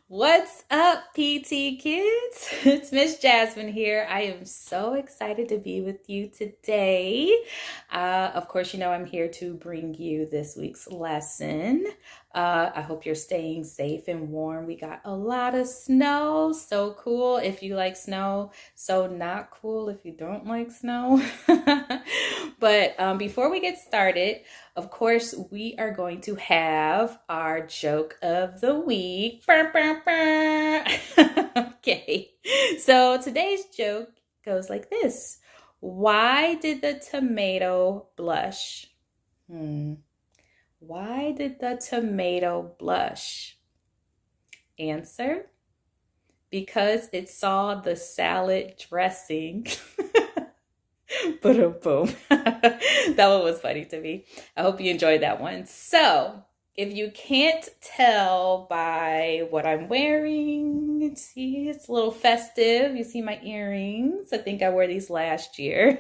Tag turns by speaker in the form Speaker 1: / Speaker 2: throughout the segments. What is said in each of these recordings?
Speaker 1: What's up, PT kids? It's Miss Jasmine here. I am so excited to be with you today. Of course, you know I'm here to bring you this week's lesson. I hope you're staying safe and warm. We got a lot of snow. So cool if you like snow. So not cool if you don't like snow. But before we get started, of course, we are going to have our joke of the week. Okay, so today's joke goes like this. Why did the tomato blush? Why did the tomato blush? Answer, because it saw the salad dressing. Boom, boom. That one was funny to me. I hope you enjoyed that one. So, if you can't tell by what I'm wearing, see, it's a little festive. You see my earrings. I think I wore these last year.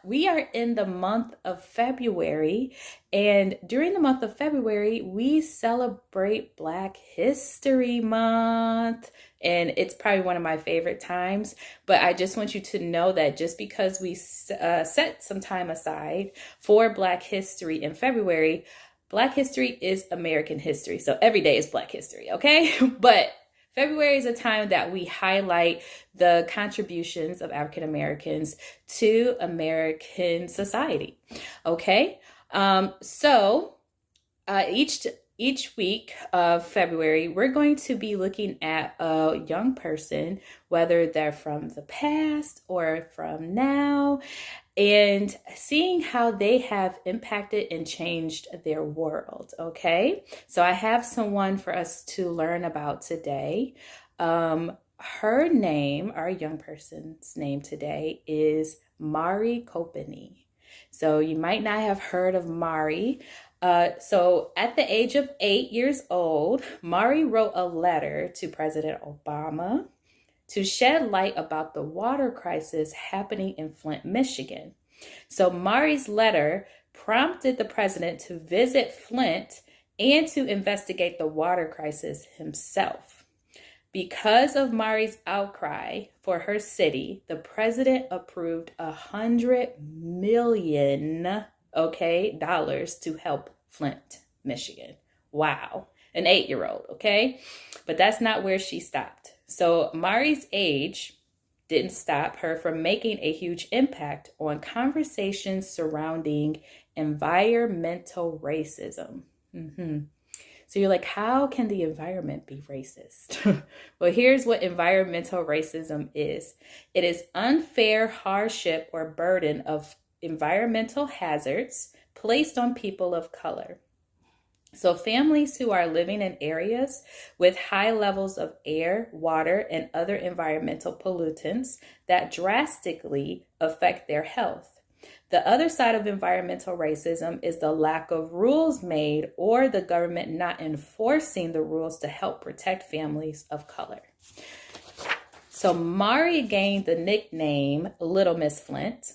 Speaker 1: We are in the month of February, and during the month of February, we celebrate Black History Month. And it's probably one of my favorite times. But I just want you to know that just because we set some time aside for Black history in February, Black history is American history. So every day is Black history, okay? But February is a time that we highlight the contributions of African Americans to American society, okay? So each week of February, we're going to be looking at a young person, whether they're from the past or from now, and seeing how they have impacted and changed their world, okay? So I have someone for us to learn about today. Her name, our young person's name today, is Mari Copeny. So you might not have heard of Mari. So at the age of 8 years old, Mari wrote a letter to President Obama to shed light about the water crisis happening in Flint, Michigan. So Mari's letter prompted the president to visit Flint and to investigate the water crisis himself. Because of Mari's outcry for her city, the president approved $100 million dollars to help Flint, Michigan. Wow. An 8-year-old, okay? But that's not where she stopped. So Mari's age didn't stop her from making a huge impact on conversations surrounding environmental racism. So you're like, how can the environment be racist? Well, here's what environmental racism is. It is unfair hardship or burden of environmental hazards placed on people of color. So families who are living in areas with high levels of air, water, and other environmental pollutants that drastically affect their health. The other side of environmental racism is the lack of rules made or the government not enforcing the rules to help protect families of color. So Mari gained the nickname Little Miss Flint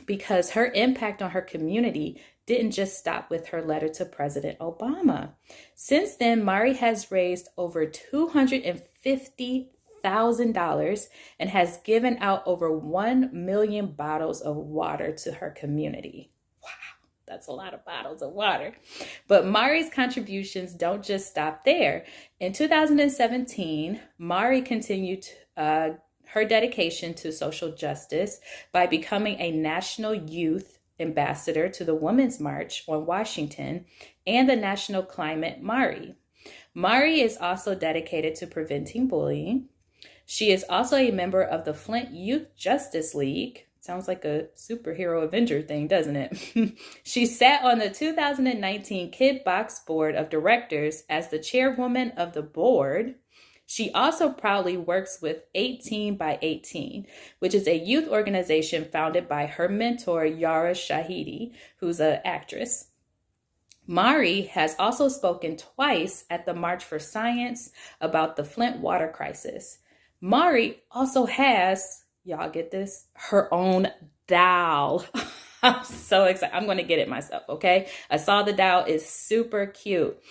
Speaker 1: because her impact on her community didn't just stop with her letter to President Obama. Since then, Mari has raised over $250,000 and has given out over 1 million bottles of water to her community. Wow, that's a lot of bottles of water. But Mari's contributions don't just stop there. In 2017, Mari continued her dedication to social justice by becoming a national youth ambassador to the Women's March on Washington and the National Climate Mari. Mari is also dedicated to preventing bullying. She is also a member of the Flint Youth Justice League. Sounds like a superhero Avenger thing, doesn't it? She sat on the 2019 Kid Box Board of Directors as the chairwoman of the board. She also proudly works with 18 by 18, which is a youth organization founded by her mentor, Yara Shahidi, who's an actress. Mari has also spoken twice at the March for Science about the Flint water crisis. Mari also has, y'all get this, her own doll. I'm so excited. I'm going to get it myself, okay? I saw the doll is super cute.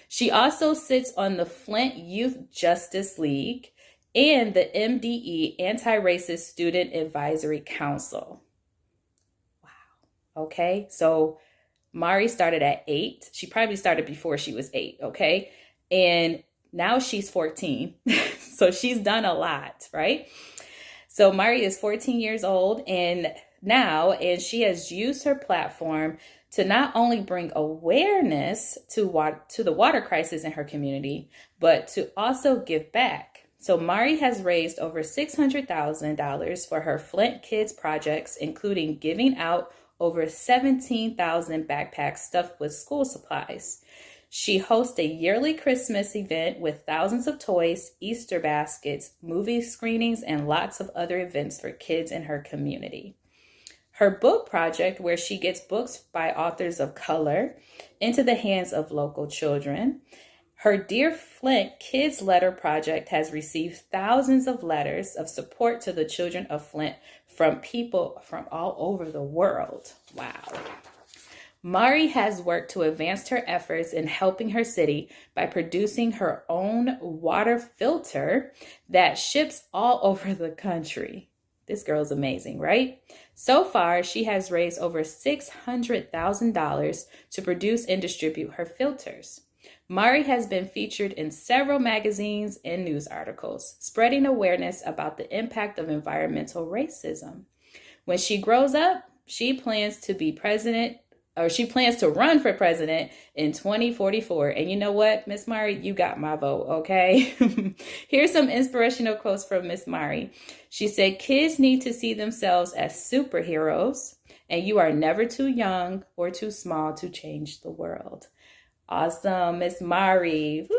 Speaker 1: She also sits on the Flint Youth Justice League and the MDE Anti-Racist Student Advisory Council. Wow. Okay. So Mari started at 8. She probably started before she was 8. Okay. And now she's 14. So she's done a lot, right? So Mari is 14 years old and she has used her platform to not only bring awareness to the water crisis in her community, but to also give back. So Mari has raised over $600,000 for her Flint Kids projects, including giving out over 17,000 backpacks stuffed with school supplies. She hosts a yearly Christmas event with thousands of toys, Easter baskets, movie screenings, and lots of other events for kids in her community. Her book project, where she gets books by authors of color into the hands of local children. Her Dear Flint Kids Letter Project has received thousands of letters of support to the children of Flint from people from all over the world. Wow. Mari has worked to advance her efforts in helping her city by producing her own water filter that ships all over the country. This girl's amazing, right? So far, she has raised over $600,000 to produce and distribute her filters. Mari has been featured in several magazines and news articles, spreading awareness about the impact of environmental racism. When she grows up, she plans to run for president in 2044. And you know what, Miss Mari, you got my vote, okay? Here's some inspirational quotes from Miss Mari. She said, "Kids need to see themselves as superheroes, and you are never too young or too small to change the world." Awesome, Miss Mari. Woo!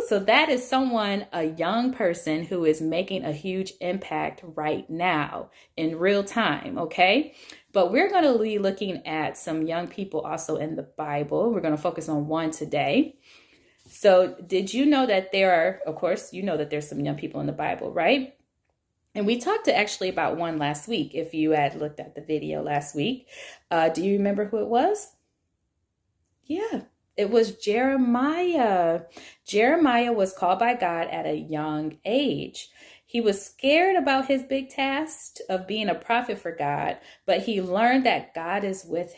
Speaker 1: So that is a young person who is making a huge impact right now in real time, okay? But we're going to be looking at some young people also in the Bible. We're going to focus on one today. So did you know that there's some young people in the Bible, right? And we talked actually about one last week. If you had looked at the video last week, do you remember who it was? Yeah, it was Jeremiah. Jeremiah was called by God at a young age. He was scared about his big task of being a prophet for God, but he learned that God is with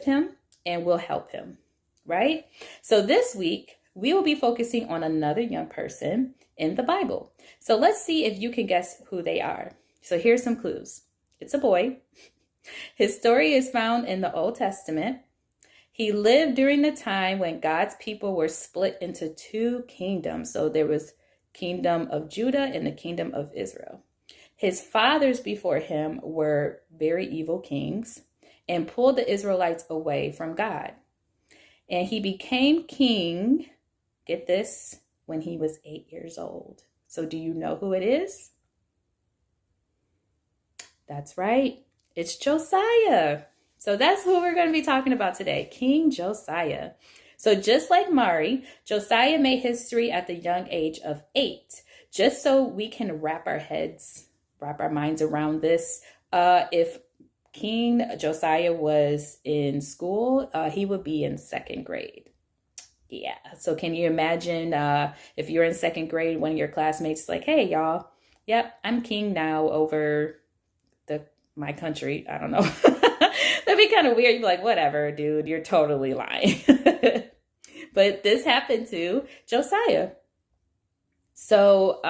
Speaker 1: him and will help him, right? So this week, we will be focusing on another young person in the Bible. So let's see if you can guess who they are. So here's some clues. It's a boy. His story is found in the Old Testament. He lived during the time when God's people were split into 2 kingdoms. So there was kingdom of Judah and the kingdom of Israel. His fathers before him were very evil kings and pulled the Israelites away from God. And he became king, get this, when he was 8 years old. So do you know who it is? That's right. It's Josiah. So that's who we're going to be talking about today, King Josiah. So just like Mari, Josiah made history at the young age of 8. Just so we can wrap our minds around this, if King Josiah was in school, he would be in 2nd grade. Yeah, so can you imagine if you're in 2nd grade, one of your classmates is like, "Hey, y'all, yep, I'm king now over my country." I don't know. That'd be kind of weird. You'd be like, "Whatever, dude, you're totally lying." But this happened to Josiah. So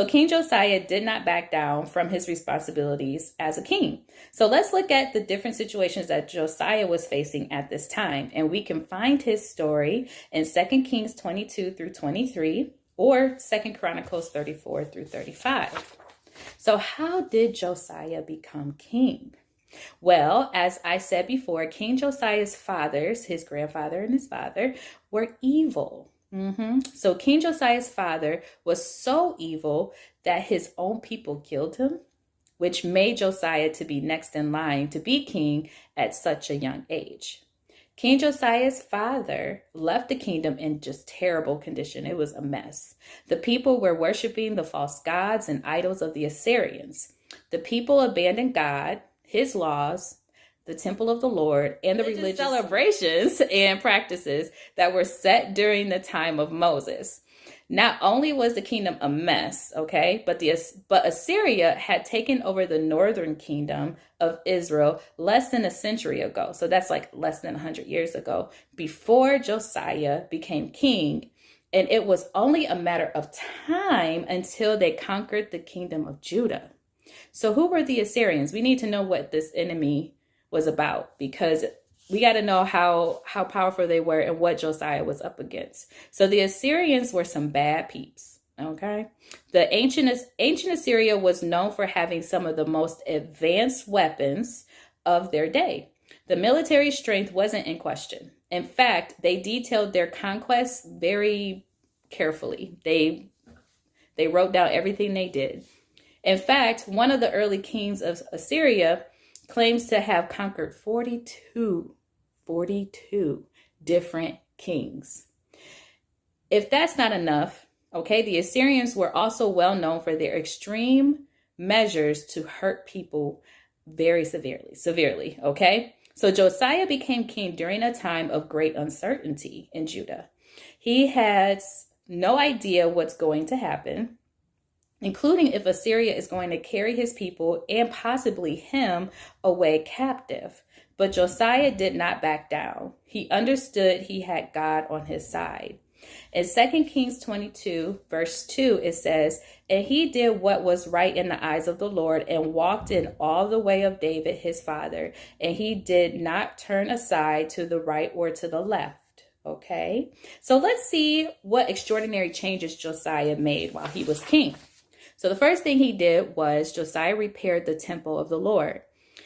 Speaker 1: King Josiah did not back down from his responsibilities as a king. So let's look at the different situations that Josiah was facing at this time. And we can find his story in 2 Kings 22 through 23 or 2 Chronicles 34 through 35. So how did Josiah become king? Well, as I said before, King Josiah's fathers, his grandfather and his father, were evil. So King Josiah's father was so evil that his own people killed him, which made Josiah to be next in line to be king at such a young age. King Josiah's father left the kingdom in just terrible condition. It was a mess. The people were worshiping the false gods and idols of the Assyrians. The people abandoned God, his laws, the temple of the Lord, and the religious celebrations and practices that were set during the time of Moses. Not only was the kingdom a mess, okay, but Assyria had taken over the northern kingdom of Israel less than a century ago. So that's like less than 100 years ago, before Josiah became king. And it was only a matter of time until they conquered the kingdom of Judah. So who were the Assyrians? We need to know what this enemy was about, because we got to know how powerful they were and what Josiah was up against. So the Assyrians were some bad peeps, okay? The ancient Assyria was known for having some of the most advanced weapons of their day. The military strength wasn't in question. In fact, they detailed their conquests very carefully. They wrote down everything they did. In fact, one of the early kings of Assyria claims to have conquered 42 different kings. If that's not enough, okay, the Assyrians were also well known for their extreme measures to hurt people very severely, okay? So Josiah became king during a time of great uncertainty in Judah. He has no idea what's going to happen, including if Assyria is going to carry his people and possibly him away captive. But Josiah did not back down. He understood he had God on his side. In 2 Kings 22, verse 2, it says, "And he did what was right in the eyes of the Lord and walked in all the way of David his father. And he did not turn aside to the right or to the left." Okay, so let's see what extraordinary changes Josiah made while he was king. So the first thing he did was Josiah repaired the temple of the Lord.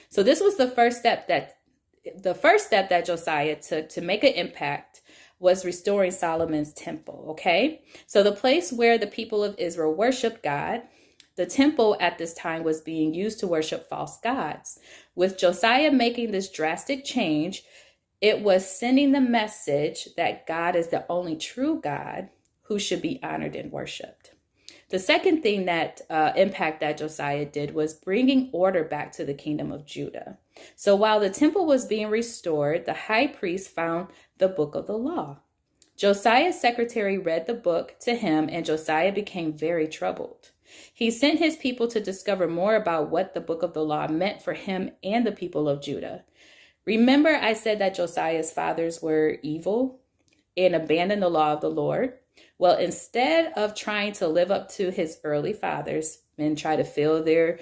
Speaker 1: So this was the first step that Josiah took to make an impact, was restoring Solomon's temple, okay? So the place where the people of Israel worshiped God, the temple at this time was being used to worship false gods. With Josiah making this drastic change, it was sending the message that God is the only true God who should be honored and worshiped. The second thing that impact that Josiah did was bringing order back to the kingdom of Judah. So while the temple was being restored, the high priest found the book of the law. Josiah's secretary read the book to him, and Josiah became very troubled. He sent his people to discover more about what the book of the law meant for him and the people of Judah. Remember, I said that Josiah's fathers were evil and abandoned the law of the Lord? Well, instead of trying to live up to his early fathers and try to fill their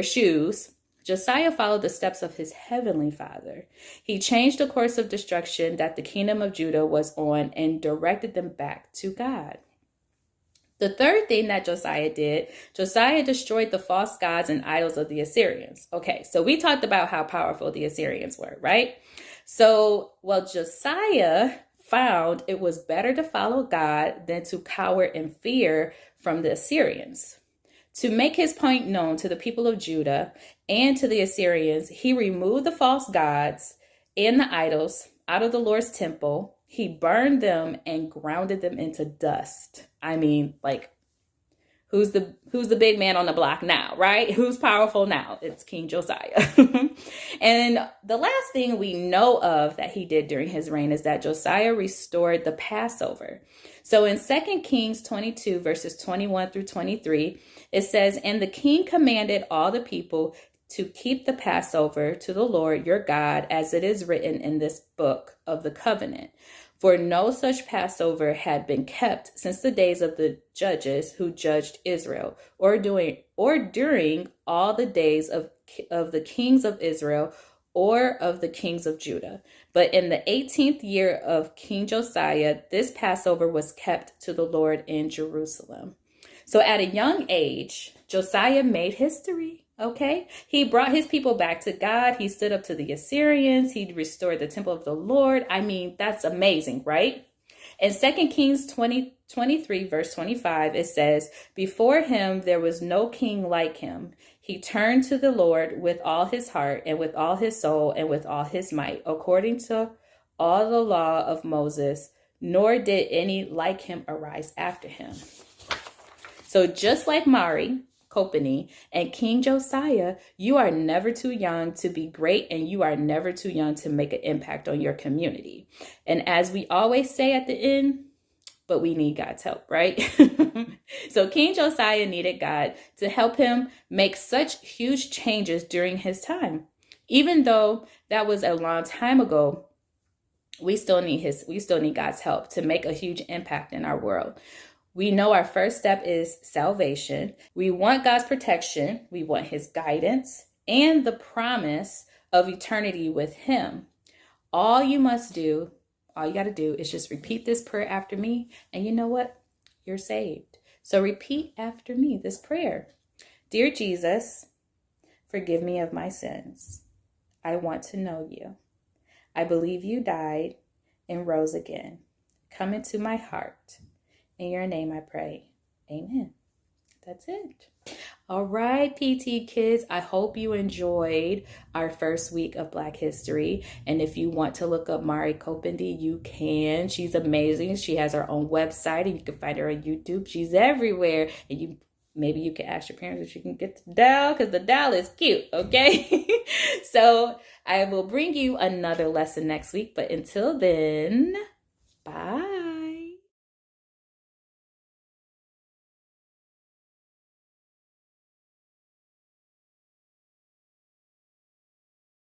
Speaker 1: shoes, Josiah followed the steps of his heavenly father. He changed the course of destruction that the kingdom of Judah was on and directed them back to God. The third thing that Josiah did, Josiah destroyed the false gods and idols of the Assyrians. Okay, so we talked about how powerful the Assyrians were, right? So, Josiah found it was better to follow God than to cower in fear from the Assyrians. To make his point known to the people of Judah and to the Assyrians, he removed the false gods and the idols out of the Lord's temple. He burned them and grounded them into dust. I mean, like, who's the big man on the block now, right? Who's powerful now? It's King Josiah. And the last thing we know of that he did during his reign is that Josiah restored the Passover. So in 2 Kings 22, verses 21 through 23, it says, "And the king commanded all the people to keep the Passover to the Lord your God, as it is written in this book of the covenant. For no such Passover had been kept since the days of the judges who judged Israel, or during all the days of the kings of Israel, or of the kings of Judah. But in the 18th year of King Josiah, this Passover was kept to the Lord in Jerusalem." So at a young age, Josiah made history. Okay, he brought his people back to God. He stood up to the Assyrians. He restored the temple of the Lord. I mean, that's amazing, right? In 2 Kings 23, verse 25, it says, "Before him there was no king like him. He turned to the Lord with all his heart and with all his soul and with all his might, according to all the law of Moses, nor did any like him arise after him." So just like Mari, Copenhagen, and King Josiah, you are never too young to be great, and you are never too young to make an impact on your community. And as we always say at the end, but we need God's help, right? So King Josiah needed God to help him make such huge changes during his time. Even though that was a long time ago, we still need God's help to make a huge impact in our world. We know our first step is salvation. We want God's protection. We want his guidance and the promise of eternity with him. All you got to do is just repeat this prayer after me. And you know what? You're saved. So repeat after me this prayer. Dear Jesus, forgive me of my sins. I want to know you. I believe you died and rose again. Come into my heart. In your name I pray. Amen. That's it. All right, PT kids, I hope you enjoyed our first week of Black History. And if you want to look up Mari Kopende, you can. She's amazing. She has her own website, and you can find her on YouTube. She's everywhere. And maybe you can ask your parents if you can get the doll, because the doll is cute, okay? So I will bring you another lesson next week. But until then, bye.